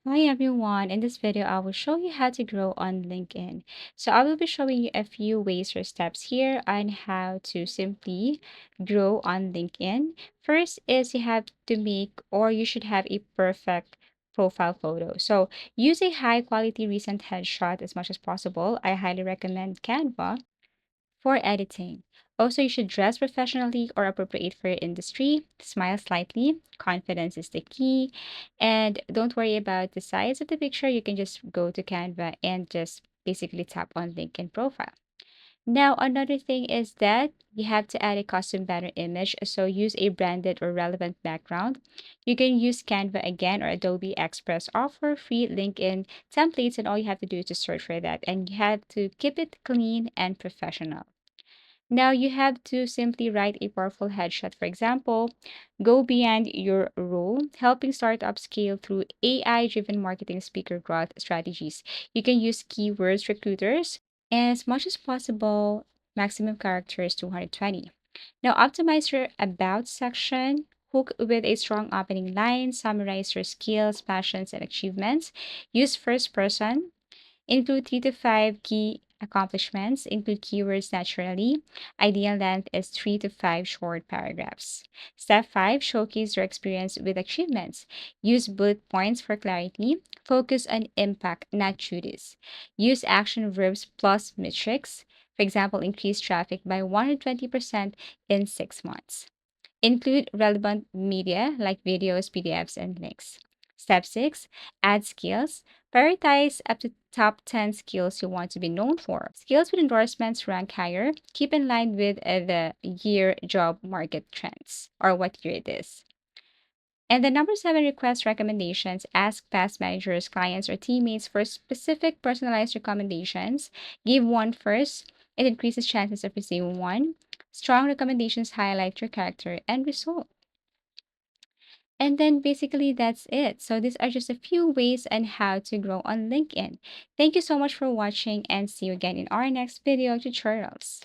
Hi everyone, in this video I will show you how to grow on LinkedIn. So I will be showing you a few ways or steps here on how to simply grow on LinkedIn. First is you have to make or you should have a perfect profile photo. So use a high quality recent headshot as much as possible. I highly recommend Canva for editing. Also, you should dress professionally or appropriate for your industry. Smile slightly. Confidence is the key. And don't worry about the size of the picture. You can just go to Canva and just basically tap on LinkedIn profile. Now, another thing is that you have to add a custom banner image. So use a branded or relevant background. You can use Canva again or Adobe Express offer free LinkedIn templates, and all you have to do is to search for that. And you have to keep it clean and professional. Now you have to simply write a powerful headshot. For example, go beyond your role, helping startups scale through AI-driven marketing speaker growth strategies. You can use keywords recruiters and as much as possible, maximum characters 220. Now optimize your about section. Hook with a strong opening line, summarize your skills, passions, and achievements. Use first person. Include 3 to 5 key accomplishments. Include keywords naturally. Ideal length is 3 to 5 short paragraphs. Step 5, showcase your experience with achievements. Use bullet points for clarity. Focus on impact, not duties. Use action verbs plus metrics. For example, increase traffic by 120% in 6 months. Include relevant media like videos, PDFs, and links. Step 6, add skills. Prioritize up to top 10 skills you want to be known for. Skills with endorsements rank higher. Keep in line with the year job market trends or what year it is. And the number 7, request recommendations. Ask past managers, clients, or teammates for specific personalized recommendations. Give one first. It increases chances of receiving one. Strong recommendations highlight your character and result. And then basically that's it. So these are just a few ways on how to grow on LinkedIn. Thank you so much for watching and see you again in our next video tutorials.